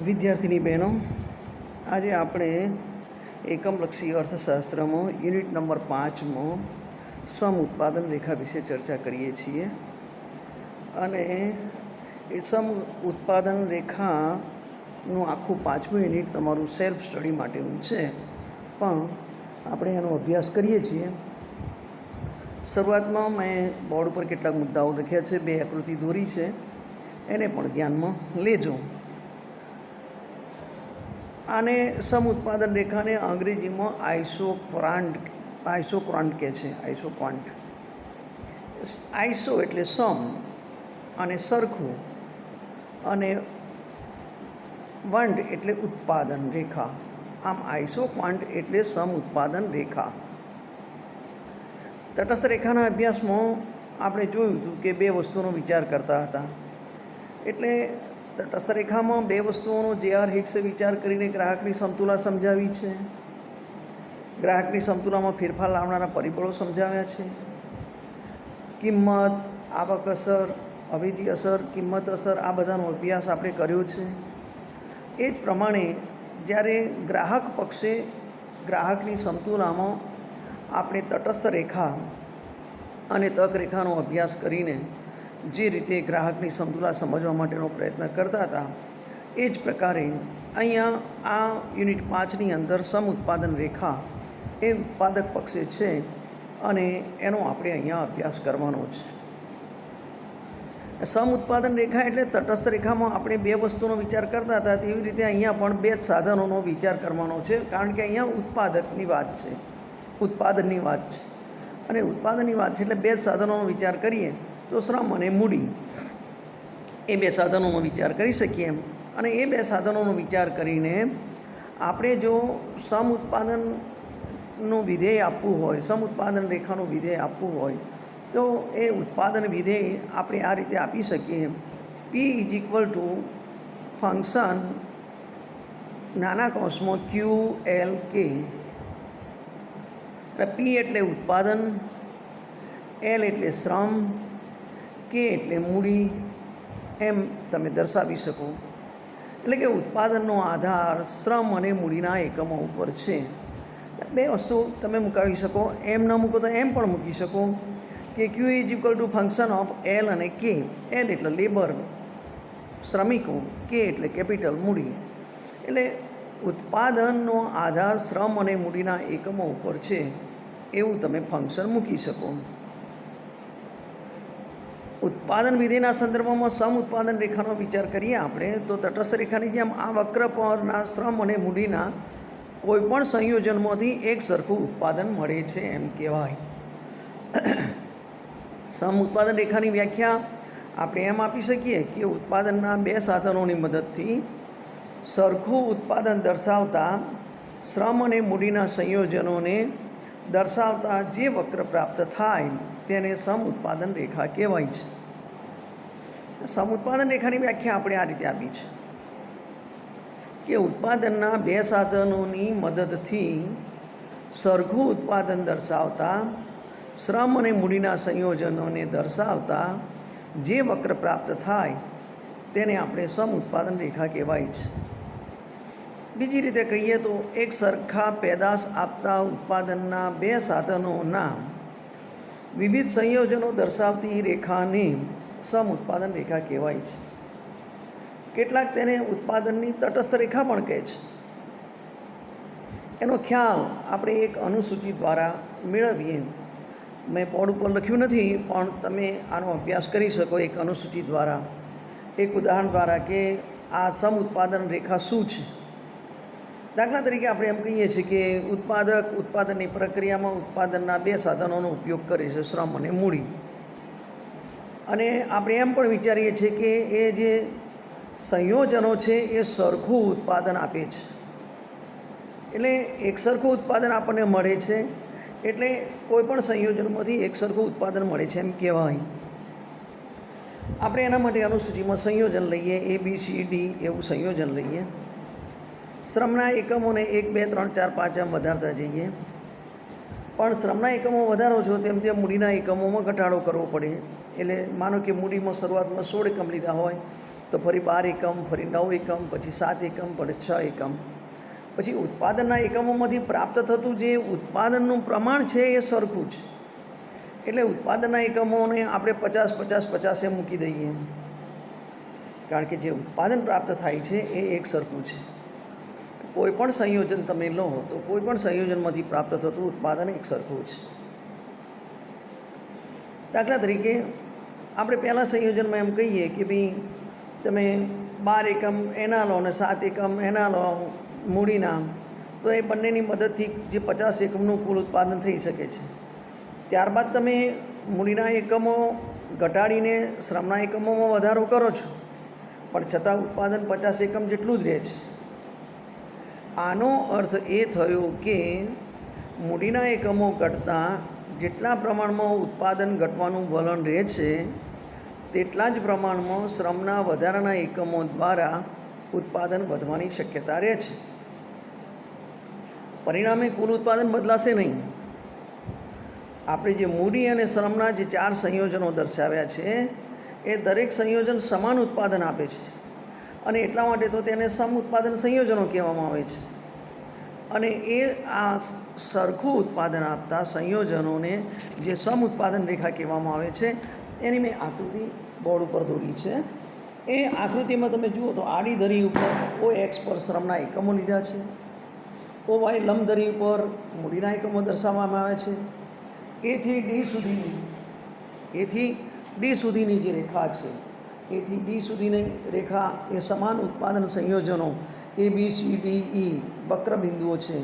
વિદ્યાર્થીની બહેનો, આજે આપણે એકમલક્ષી અર્થશાસ્ત્રમાં યુનિટ નંબર 5માં સમ ઉત્પાદન રેખા વિશે ચર્ચા કરીએ છીએ. અને એ સમ ઉત્પાદન રેખાનું આખું 5મું યુનિટ તમારું સેલ્ફ સ્ટડી માટેનું છે, પણ આપણે એનો અભ્યાસ કરીએ છીએ. શરૂઆતમાં મેં બોર્ડ ઉપર કેટલાક મુદ્દાઓ લખ્યા છે, 2 આકૃતિ દોરી છે, એને પણ ધ્યાનમાં લેજો. આને સમ ઉત્પાદન રેખાને અંગ્રેજીમાં આઇસોક્રોન્ટ કહે છે. આઇસો એટલે સમ અને સરખું, અને વંટ એટલે ઉત્પાદન રેખા. આમ આઇસોક્રોન્ટ એટલે સમ ઉત્પાદન રેખા. તટસ્થ રેખાના અભ્યાસમાં આપણે જોયું હતું કે 2 વસ્તુનો વિચાર કરતા હતા. એટલે તટસ્થ રેખામાં 2 વસ્તુઓનો જે.આર. હિક્સે વિચાર કરીને ગ્રાહકની સમતુલા સમજાવી છે. ગ્રાહકની સમતુલામાં ફેરફાર લાવનારા પરિબળો સમજાવ્યા છે. કિંમત, આવક અસર, અવેજી અસર, કિંમત અસર, આ બધાનો અભ્યાસ આપણે કર્યો છે. એ જ પ્રમાણે જ્યારે ગ્રાહક પક્ષે ગ્રાહકની સમતુલામાં આપણે તટસ્થ રેખા અને તક રેખાનો અભ્યાસ કરીને જે રીતે ગ્રાહકની સમતુલા સમજવા માટેનો પ્રયત્ન કરતા હતા, એ જ પ્રકારે અહીંયા આ યુનિટ 5ની અંદર સમ ઉત્પાદન રેખા એ ઉત્પાદક પક્ષે છે અને એનો આપણે અહીંયા અભ્યાસ કરવાનો છે. સમ ઉત્પાદન રેખા એટલે તટસ્થ રેખામાં આપણે 2 વસ્તુનો વિચાર કરતા હતા, તેવી રીતે અહીંયા પણ 2 જ સાધનોનો વિચાર કરવાનો છે, કારણ કે અહીંયા ઉત્પાદનની વાત છે. અને ઉત્પાદનની વાત છે એટલે 2 જ સાધનોનો વિચાર કરીએ તો શ્રમ અને મૂડી એ 2 સાધનોનો વિચાર કરી શકીએ એમ. અને એ 2 સાધનોનો વિચાર કરીને આપણે જો સમ ઉત્પાદનનું વિધેય આપવું હોય, સમ ઉત્પાદન રેખાનું વિધેય આપવું હોય, તો એ ઉત્પાદન વિધેય આપણે આ રીતે આપી શકીએ. P = ફંક્શન નાના કૌંસમાં QLK. P એટલે ઉત્પાદન, L એટલે શ્રમ, K એટલે મૂડી, એમ તમે દર્શાવી શકો. એટલે કે ઉત્પાદનનો આધાર શ્રમ અને મૂડીના એકમો ઉપર છે. 2 વસ્તુ તમે મુકાવી શકો, એમ ન મૂકો તો એમ પણ મૂકી શકો કે Q = ફંક્શન ઓફ L અને K. L એટલે લેબર, શ્રમિકો, K એટલે કેપિટલ, મૂડી. એટલે ઉત્પાદનનો આધાર શ્રમ અને મૂડીના એકમો ઉપર છે એવું તમે ફંક્શન મૂકી શકો. ઉત્પાદન વિધેયના સંદર્ભમાં સમ ઉત્પાદન રેખાનો વિચાર કરીએ આપણે તો તટસ્થ રેખાની જેમ આ વક્ર પરના શ્રમ અને મૂડીના કોઈપણ સંયોજનમાંથી એક સરખું ઉત્પાદન મળે છે એમ કહેવાય. સમ ઉત્પાદન રેખાની વ્યાખ્યા આપણે એમ આપી શકીએ કે ઉત્પાદનના 2 સાધનોની મદદથી સરખું ઉત્પાદન દર્શાવતા શ્રમ અને મૂડીના સંયોજનોને દર્શાવતા જે વક્ર પ્રાપ્ત થાય તેને સમ ઉત્પાદન રેખા કહેવાય છે. સમ ઉત્પાદન રેખાની વ્યાખ્યા આપણે આ રીતે આપી છે કે ઉત્પાદનના 2 સાધનોની મદદથી સરખું ઉત્પાદન દર્શાવતા શ્રમ અને મૂડીના સંયોજનોને દર્શાવતા જે વક્ર પ્રાપ્ત થાય તેને આપણે સમ ઉત્પાદન રેખા કહેવાય છે. બીજી રીતે કહીએ તો એક સરખા પેદાશ આપતા ઉત્પાદનના 2 સાધનોના વિવિધ સંયોજનો દર્શાવતી રેખાને સમ ઉત્પાદન રેખા કહેવાય છે. કેટલાક તેને ઉત્પાદનની તટસ્થ રેખા પણ કહે છે. એનો ખ્યાલ આપણે એક અનુસૂચિ દ્વારા મેળવીએ. મેં બોર્ડ ઉપર લખ્યું નથી, પણ તમે આનો અભ્યાસ કરી શકો એક અનુસૂચિ દ્વારા, એક ઉદાહરણ દ્વારા, કે આ સમ ઉત્પાદન રેખા શું છે. દાખલા તરીકે આપણે એમ કહીએ છીએ કે ઉત્પાદક ઉત્પાદનની પ્રક્રિયામાં ઉત્પાદનના 2 સાધનોનો ઉપયોગ કરે છે, શ્રમ અને મૂડી. અને આપણે એમ પણ વિચારીએ છીએ કે એ જે સંયોજનો છે એ સરખું ઉત્પાદન આપે છે. એટલે એક સરખું ઉત્પાદન આપણને મળે છે, એટલે કોઈ પણ સંયોજનમાંથી એક સરખું ઉત્પાદન મળે છે એમ કહેવાય. આપણે એના માટે અનુસૂચિમાં સંયોજન લઈએ, ABCD એવું સંયોજન લઈએ. શ્રમના એકમોને 1, 2, 3, 4, 5 એમ વધારતા જઈએ. પણ શ્રમના એકમો વધારો છો તેમ તેમ મૂડીના એકમોમાં ઘટાડો કરવો પડે. એટલે માનો કે મૂડીમાં શરૂઆતમાં 16 એકમ લીધા હોય તો ફરી 12 એકમ, ફરી 9 એકમ, પછી 7 એકમ, પછી 6 એકમ. પછી ઉત્પાદનના એકમોમાંથી પ્રાપ્ત થતું જે ઉત્પાદનનું પ્રમાણ છે એ સરખું છે. એટલે ઉત્પાદનના એકમોને આપણે 50, 50, 50 એ મૂકી દઈએ, કારણ કે જે ઉત્પાદન પ્રાપ્ત થાય છે એ એક સરખું છે. કોઈ પણ સંયોજન તમે લો તો કોઈ પણ સંયોજનમાંથી પ્રાપ્ત થતું ઉત્પાદન એક સરખું છે. દાખલા તરીકે આપણે પહેલાં સંયોજનમાં એમ કહીએ કે ભાઈ તમે 12 એકમ એના લો અને 7 એકમ એના લો મૂડીના, તો એ બંનેની મદદથી જે 50 એકમનું કુલ ઉત્પાદન થઈ શકે છે. ત્યારબાદ તમે મૂડીના એકમો ઘટાડીને શ્રમના એકમોમાં વધારો કરો છો, પણ છતાં ઉત્પાદન 50 એકમ જેટલું જ રહે છે. આનો અર્થ એ થયો કે મૂડીના એકમો ઘટતાં જેટલા પ્રમાણમાં ઉત્પાદન ઘટવાનું વલણ રહે છે તેટલા જ પ્રમાણમાં શ્રમના વધારાના એકમો દ્વારા ઉત્પાદન વધવાની શક્યતા રહે છે. પરિણામે કુલ ઉત્પાદન બદલાશે નહીં. આપણે જે મૂડી અને શ્રમના જે 4 સંયોજનો દર્શાવ્યા છે એ દરેક સંયોજન સમાન ઉત્પાદન આપે છે, અને એટલા માટે તો તેને સમ ઉત્પાદન સંયોજનો કહેવામાં આવે છે. અને એ આ સરખું ઉત્પાદન આપતા સંયોજનોને જે સમ ઉત્પાદન રેખા કહેવામાં આવે છે, એની મેં આકૃતિ બોર્ડ ઉપર દોરી છે. એ આકૃતિમાં તમે જુઓ તો આડી ધરી ઉપર OX પર શ્રમના એકમો લીધા છે, OY લંબ ધરી ઉપર મૂડીના એકમો દર્શાવવામાં આવે છે. એથી ડી સુધીની જે રેખા છે, એથી ડી સુધીની રેખા એ સમાન ઉત્પાદન સંયોજનો ABCDE વક્ર બિંદુઓ છે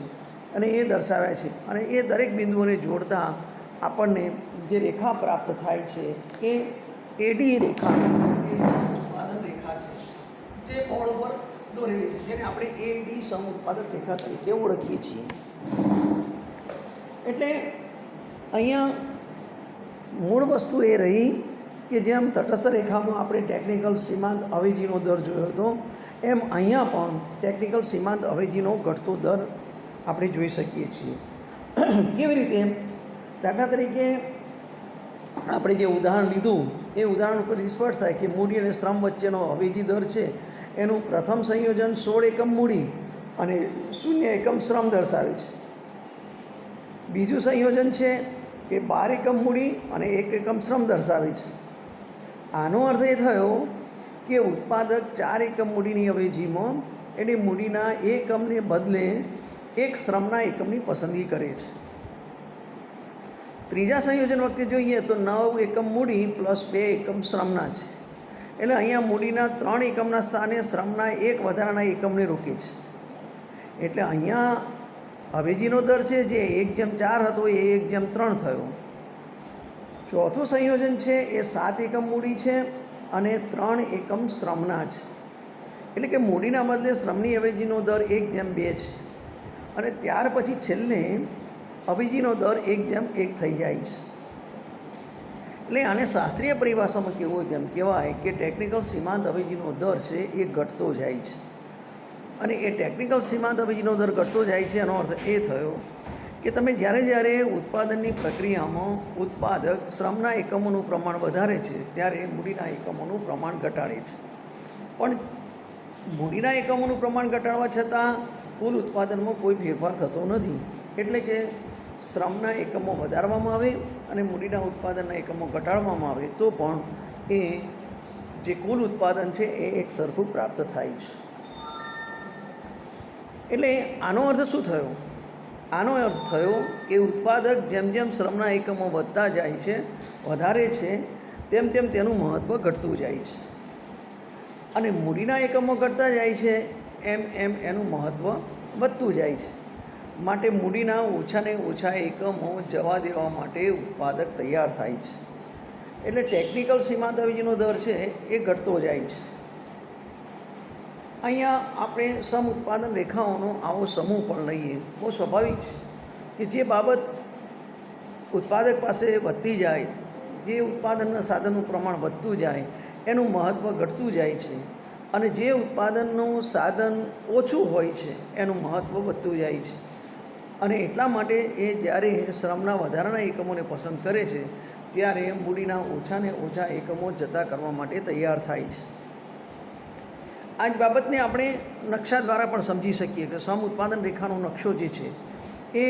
અને એ દર્શાવ્યા છે. અને એ દરેક બિંદુઓને જોડતા આપણને જે રેખા પ્રાપ્ત થાય છે એ AD રેખા, એ સમ ઉત્પાદન રેખા છે, જે બોર્ડ ઉપર દોરેલી છે, જેને આપણે AD સમ ઉત્પાદન રેખા તરીકે ઓળખીએ છીએ. એટલે અહીંયા મૂળ વસ્તુ એ રહી કે જેમ તટસ્થ રેખામાં આપણે ટેકનિકલ સીમાંત અવેજીનો દર જોયો હતો, એમ અહીંયા પણ ટેકનિકલ સીમાંત અવેજીનો ઘટતો દર આપણે જોઈ શકીએ છીએ. કેવી રીતે? દાખલા તરીકે આપણે જે ઉદાહરણ લીધું એ ઉદાહરણ ઉપરથી સ્પષ્ટ થાય કે મૂડી અને શ્રમ વચ્ચેનો અવેજી દર છે એનું પ્રથમ સંયોજન 16 એકમ મૂડી અને 0 એકમ શ્રમ દર્શાવે છે. બીજું સંયોજન છે એ 12 એકમ મૂડી અને 1 એકમ શ્રમ દર્શાવે છે. આનો અર્થ એ થયો કે ઉત્પાદક 4 એકમ મૂડીની અવેજીમાં એને મૂડીના એકમને બદલે એક શ્રમના એકમની પસંદગી કરે છે. ત્રીજા સંયોજન વખતે જોઈએ તો 9 એકમ મૂડી પ્લસ 2 એકમ શ્રમના છે. એટલે અહીંયા મૂડીના 3 એકમના સ્થાને શ્રમના એક વધારાના એકમને રોકે છે. એટલે અહીંયા અવેજીનો દર છે જે 1:4 હતો એ 1:3 થયો. ચોથું સંયોજન છે એ 7 એકમ મૂડી છે અને 3 એકમ શ્રમના છે. એટલે કે મૂડીના બદલે શ્રમની અવેજીનો દર 1:2 છે. અને ત્યાર પછી છેલ્લે અવેજીનો દર 1:1 થઈ જાય છે. એટલે આને શાસ્ત્રીય પરિભાષામાં કહેવું હોય તેમ કહેવાય કે ટેકનિકલ સીમાંત અવેજીનો દર છે એ ઘટતો જાય છે. અને એ ટેકનિકલ સીમાંત અવેજીનો દર ઘટતો જાય છે એનો અર્થ એ થયો કે તમે જ્યારે ઉત્પાદનની પ્રક્રિયામાં ઉત્પાદક શ્રમના એકમોનું પ્રમાણ વધારે છે ત્યારે મૂડીના એકમોનું પ્રમાણ ઘટાડે છે. પણ મૂડીના એકમોનું પ્રમાણ ઘટાડવા છતાં કુલ ઉત્પાદનમાં કોઈ ફેરફાર થતો નથી. એટલે કે શ્રમના એકમો વધારવામાં આવે અને મૂડીના ઉત્પાદનના એકમો ઘટાડવામાં આવે તો પણ એ જે કુલ ઉત્પાદન છે એ એક સરખું પ્રાપ્ત થાય છે. એટલે આનો અર્થ શું થયો? આનો અર્થ થયો કે ઉત્પાદક જેમ જેમ શ્રમના એકમો વધતા જાય છે, વધારે છે, તેમ તેમ તેનું મહત્ત્વ ઘટતું જાય છે. અને મૂડીના એકમો ઘટતા જાય છે એમ એમ એનું મહત્ત્વ વધતું જાય છે. માટે મૂડીના ઓછાને ઓછા એકમો જવા દેવા માટે ઉત્પાદક તૈયાર થાય છે. એટલે ટેકનિકલ સીમાંત અવેજીનો દર છે એ ઘટતો જાય છે. અહીંયા આપણે સમ ઉત્પાદન રેખાઓનો આવો સમૂહ પણ લઈએ. બહુ સ્વાભાવિક છે કે જે બાબત ઉત્પાદક પાસે વધતી જાય, જે ઉત્પાદનના સાધનનું પ્રમાણ વધતું જાય એનું મહત્ત્વ ઘટતું જાય છે, અને જે ઉત્પાદનનું સાધન ઓછું હોય છે એનું મહત્ત્વ વધતું જાય છે. અને એટલા માટે એ જ્યારે શ્રમના વધારાના એકમોને પસંદ કરે છે ત્યારે મૂડીના ઓછાને ઓછા એકમો જતા કરવા માટે તૈયાર થાય છે. આ જ બાબતને આપણે નકશા દ્વારા પણ સમજી શકીએ કે સમ ઉત્પાદન રેખાનો નકશો જે છે એ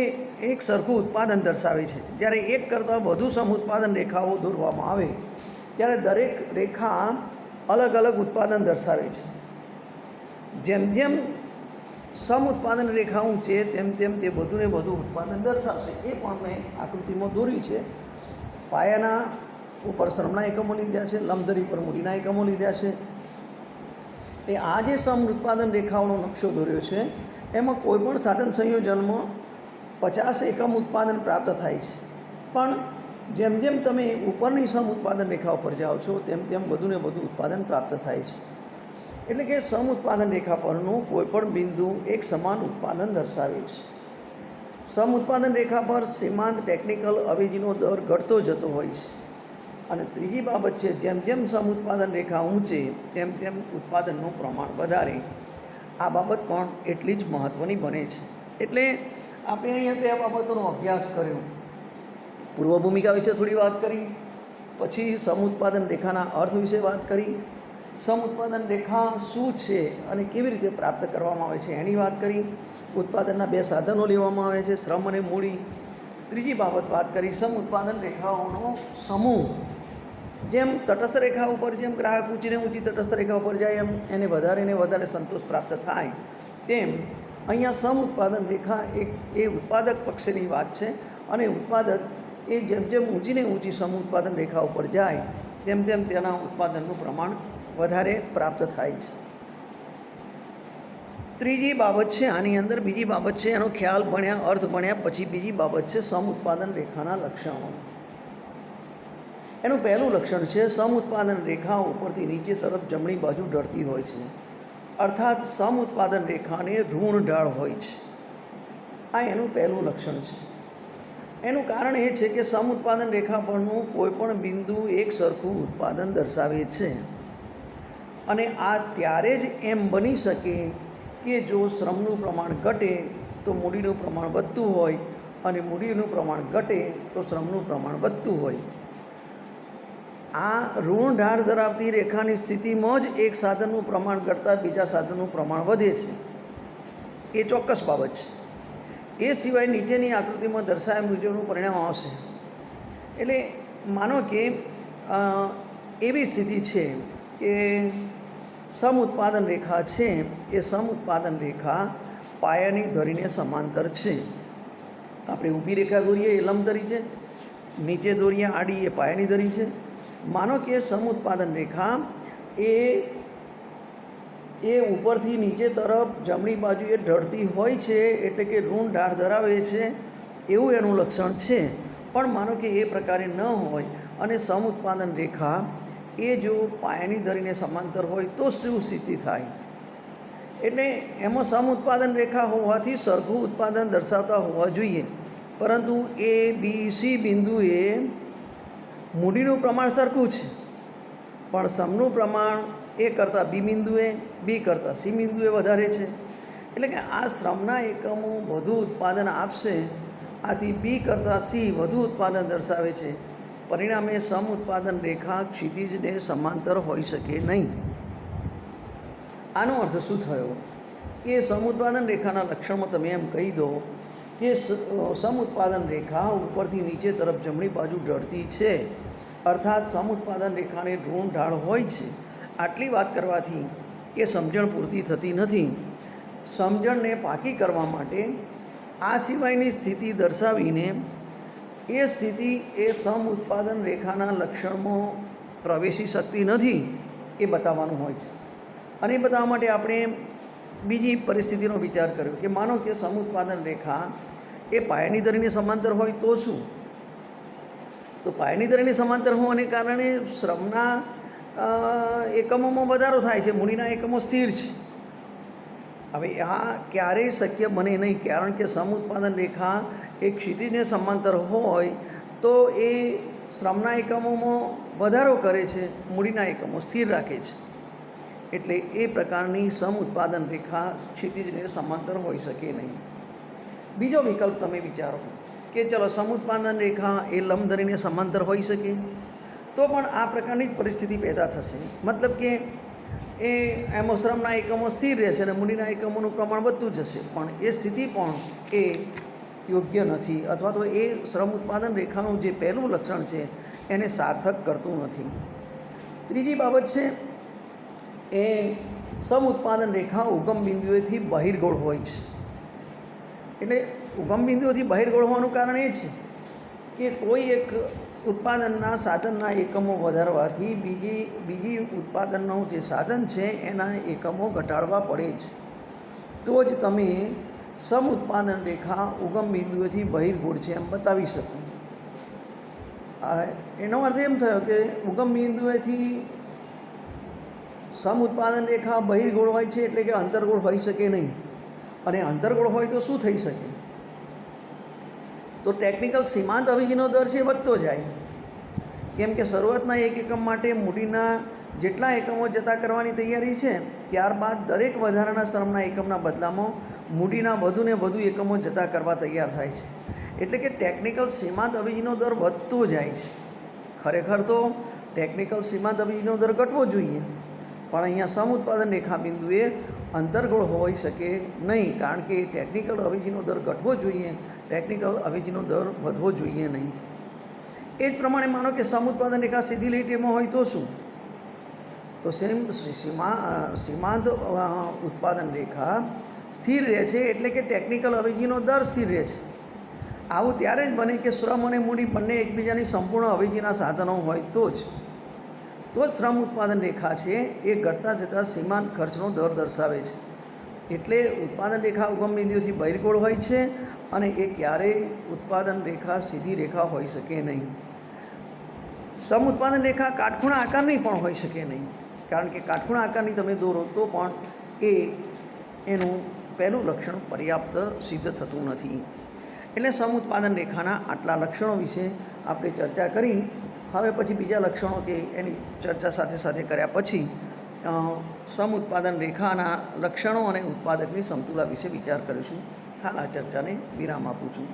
એક સરખું ઉત્પાદન દર્શાવે છે. જ્યારે એક કરતાં વધુ સમ ઉત્પાદન રેખાઓ દોરવામાં આવે ત્યારે દરેક રેખા અલગ અલગ ઉત્પાદન દર્શાવે છે. જેમ જેમ સમ ઉત્પાદન રેખા ઊંચે તેમ તેમ તે વધુને વધુ ઉત્પાદન દર્શાવશે. એ પણ મેં આકૃતિમાં દોરી છે. પાયાના ઉપર શ્રમના એકમો લીધા છે, લંબધરી પર મૂડીના એકમો લીધા છે. એ આ જે સમ ઉત્પાદન રેખાઓનો નકશો દોર્યો છે એમાં કોઈપણ સાધન સંયોજનમાં 50 એકમ ઉત્પાદન પ્રાપ્ત થાય છે. પણ જેમ જેમ તમે ઉપરની સમ ઉત્પાદન રેખા પર જાઓ છો તેમ તેમ વધુને વધુ ઉત્પાદન પ્રાપ્ત થાય છે. એટલે કે સમ ઉત્પાદન રેખા પરનું કોઈપણ બિંદુ એક સમાન ઉત્પાદન દર્શાવે છે. સમ ઉત્પાદન રેખા પર સીમાંત ટેકનિકલ અવેજીનો દર ઘટતો જતો હોય છે. અને ત્રીજી બાબત છે, જેમ જેમ સમ ઉત્પાદન રેખા ઊંચે તેમ તેમ ઉત્પાદનનું પ્રમાણ વધારે. આ બાબત પણ એટલી જ મહત્ત્વની બને છે. એટલે આપણે અહીંયા બે બાબતોનો અભ્યાસ કર્યો. પૂર્વ ભૂમિકા વિશે થોડી વાત કરી, પછી સમ ઉત્પાદન રેખાના અર્થ વિશે વાત કરી, સમ ઉત્પાદન રેખા શું છે અને કેવી રીતે પ્રાપ્ત કરવામાં આવે છે એની વાત કરી. ઉત્પાદનના બે સાધનો લેવામાં આવે છે, શ્રમ અને મૂડી. ત્રીજી બાબત વાત કરી સમ ઉત્પાદન રેખાઓનો સમૂહ. જેમ તટસ્થ રેખા ઉપર જેમ ગ્રાહક ઊંચીને ઊંચી તટસ્થ રેખા ઉપર જાય એમ એને વધારે સંતોષ પ્રાપ્ત થાય, તેમ અહીંયા સમ ઉત્પાદન રેખા એ ઉત્પાદક પક્ષની વાત છે. અને ઉત્પાદક એ જેમ જેમ ઊંચીને ઊંચી સમ ઉત્પાદન રેખા ઉપર જાય તેમ તેમ તેના ઉત્પાદનનું પ્રમાણ વધારે પ્રાપ્ત થાય છે. ત્રીજી બાબત છે આની અંદર, બીજી બાબત છે એનો ખ્યાલ ભણ્યા, અર્થ ભણ્યા પછી બીજી બાબત છે સમ ઉત્પાદન રેખાના લક્ષણો. એનું પહેલું લક્ષણ છે સમ ઉત્પાદન રેખા ઉપરથી નીચે તરફ જમણી બાજુ ઢળતી હોય છે. અર્થાત સમ ઉત્પાદન રેખાને ઋણ ઢાળ હોય છે. આ એનું પહેલું લક્ષણ છે. એનું કારણ એ છે કે સમ ઉત્પાદન રેખા પરનું કોઈપણ બિંદુ એક સરખું ઉત્પાદન દર્શાવે છે. અને આ ત્યારે જ એમ બની શકે કે જો શ્રમનું પ્રમાણ ઘટે તો મૂડીનું પ્રમાણ વધતું હોય અને મૂડીનું પ્રમાણ ઘટે તો શ્રમનું પ્રમાણ વધતું હોય. આ ઋણ ઢાળ ધરાવતી રેખાની સ્થિતિમાં જ એક સાધનનું પ્રમાણ ઘટતાં બીજા સાધનનું પ્રમાણ વધે છે. એ ચોક્કસ બાબત છે. એ સિવાય નીચેની આકૃતિમાં દર્શાવ્યા મુજબનું પરિણામ આવશે. એટલે માનો કે એવી સ્થિતિ છે કે સમ ઉત્પાદન રેખા છે એ સમ ઉત્પાદન રેખા પાયાની ધરીને સમાંતર છે. આપણે ઊભી રેખા દોરીએ એ લંબધરી છે, નીચે દોરીએ આડી એ પાયાની ધરી છે. માનો કે સમ ઉત્પાદન રેખા એ ઉપરથી નીચે તરફ જમણી બાજુએ ઢળતી હોય છે, એટલે કે ઋણ ઢાળ ધરાવે છે એવું એનું લક્ષણ છે. પણ માનો કે એ પ્રકારે ન હોય અને સમ ઉત્પાદન રેખા એ જો પાયાની ધરીને સમાંતર હોય તો શું સ્થિતિ થાય? એટલે એમાં સમ ઉત્પાદન રેખા હોવાથી સરખું ઉત્પાદન દર્શાવતા હોવા જોઈએ, પરંતુ એ બી સી બિંદુએ મૂડીનું પ્રમાણ સરખું છે, પણ સમનું પ્રમાણ એ કરતાં બી બિંદુએ, બી કરતાં સી બિંદુએ વધારે છે. એટલે કે આ શ્રમના એકમો વધુ ઉત્પાદન આપશે, આથી બી કરતાં સી વધુ ઉત્પાદન દર્શાવે છે. પરિણામે સમ ઉત્પાદન રેખા ક્ષિતિજને સમાંતર હોઈ શકે નહીં. આનો અર્થ શું થયો કે સમ ઉત્પાદન રેખાના લક્ષણમાં તમે એમ કહી દો કે સમ ઉત્પાદન રેખા ઉપરથી નીચે તરફ જમણી બાજુ ઢળતી છે, અર્થાત સમ ઉત્પાદન રેખાને ઋણ ઢાળ હોય છે. આટલી વાત કરવાથી એ સમજણ પૂરતી થતી નથી. સમજણને પાકી કરવા માટે આ સિવાયની સ્થિતિ દર્શાવીને એ સ્થિતિ એ સમ ઉત્પાદન રેખાના લક્ષણમાં પ્રવેશી શકતી નથી એ બતાવવાનું હોય છે. અને એ બતાવવા માટે આપણે બીજી પરિસ્થિતિનો વિચાર કર્યો કે માનો કે સમ ઉત્પાદન રેખા એ પાયાની ધરીને સમાંતર હોય તો શું? તો પાયાની ધરીને સમાંતર હોવાને કારણે શ્રમના એકમોમાં વધારો થાય છે, મૂડીના એકમો સ્થિર છે. હવે આ ક્યારેય શક્ય બને નહીં, કારણ કે સમ ઉત્પાદન રેખા એ ક્ષિતિજને સમાંતર હોય તો એ શ્રમના એકમોમાં વધારો કરે છે, મૂડીના એકમો સ્થિર રાખે છે. એટલે એ પ્રકારની સમ ઉત્પાદન રેખા ક્ષિતિજને સમાંતર હોઈ શકે નહીં. બીજો વિકલ્પ તમે વિચારો કે ચલો સમ ઉત્પાદન રેખા એ લંબ ધરીને સમાંતર હોઈ શકે, તો પણ આ પ્રકારની જ પરિસ્થિતિ પેદા થશે. મતલબ કે એ એમાં શ્રમના એકમો સ્થિર રહેશે અને મૂડીના એકમોનું પ્રમાણ વધતું જશે, પણ એ સ્થિતિ પણ એ યોગ્ય નથી, અથવા તો એ શ્રમ ઉત્પાદન રેખાનું જે પહેલું લક્ષણ છે એને સાર્થક કરતું નથી. ત્રીજી બાબત છે એ શ્રમ ઉત્પાદન રેખા ઉગમ બિંદુએથી બહિર્ગોળ હોય છે. એટલે ઉગમ બિંદુઓથી બહિર્ગોળ હોવાનું કારણ એ છે કે કોઈ એક ઉત્પાદનના સાધનના એકમો વધારવાથી બીજી ઉત્પાદનનું જે સાધન છે એના એકમો ઘટાડવા પડે છે, તો જ તમે સમ ઉત્પાદન રેખા ઉગમ બિંદુએથી બહિર્ગોળ છે એમ બતાવી શકો. એનો અર્થ એમ થયો કે ઉગમ બિંદુએથી સમ ઉત્પાદન રેખા બહિર્ગોળ હોય છે એટલે કે અંતર્ગોળ હોઈ શકે નહીં, અને અંતર્ગોળ હોય તો શું થઈ શકે? તો ટેકનિકલ સીમાંત અવેજીનો દર છે વધતો જાય, કેમ કે શરૂઆતના એક એકમ માટે મૂડીના જેટલા એકમો જતા કરવાની તૈયારી છે, ત્યારબાદ દરેક વધારાના શ્રમના એકમના બદલામાં મૂડીના વધુને વધુ એકમો જતા કરવા તૈયાર થાય છે. એટલે કે ટેકનિકલ સીમાંત અવેજીનો દર વધતો જાય છે. ખરેખર તો ટેકનિકલ સીમાંત અવેજીનો દર ઘટવો જોઈએ, પણ અહીંયા સમ ઉત્પાદન રેખા બિંદુએ અંતર્ગોળ હોઈ શકે નહીં, કારણ કે ટેકનિકલ અવેજીનો દર ઘટવો જોઈએ, ટેકનિકલ અવેજીનો દર વધવો જોઈએ નહીં. એ જ પ્રમાણે માનો કે સમ ઉત્પાદન રેખા સીધી લીટીમાં હોય તો શું? તો સીમાંત ઉત્પાદન રેખા સ્થિર રહે છે, એટલે કે ટેકનિકલ અવેજીનો દર સ્થિર રહે છે. આવું ત્યારે જ બને કે શ્રમ અને મૂડી બંને એકબીજાની સંપૂર્ણ અવેજીના સાધનો હોય તો જ શ્રમ ઉત્પાદન રેખા છે એ ઘટતા જતાં સીમાંત ખર્ચનો દર દર્શાવે છે. એટલે ઉત્પાદન રેખા ઉગમ બિંદુથી બહિર્ગોળ હોય છે અને એ ક્યારેય ઉત્પાદન રેખા સીધી રેખા હોઈ શકે નહીં. સમ ઉત્પાદન રેખા કાટખૂણા આકારની પણ હોઈ શકે નહીં, કારણ કે કાટખૂણા આકારની તમે દોરો તો પણ એનું પહેલું લક્ષણ પર્યાપ્ત સિદ્ધ થતું નથી. એટલે સમ ઉત્પાદન રેખાના આટલા લક્ષણો વિશે આપણે ચર્ચા કરી. હવે પછી બીજા લક્ષણો કે એની ચર્ચા સાથે સાથે કર્યા પછી સમ ઉત્પાદન રેખાના લક્ષણો અને ઉત્પાદકની સમતુલા વિશે વિચાર કરીશું. હાલ આ ચર્ચાને વિરામ આપું છું.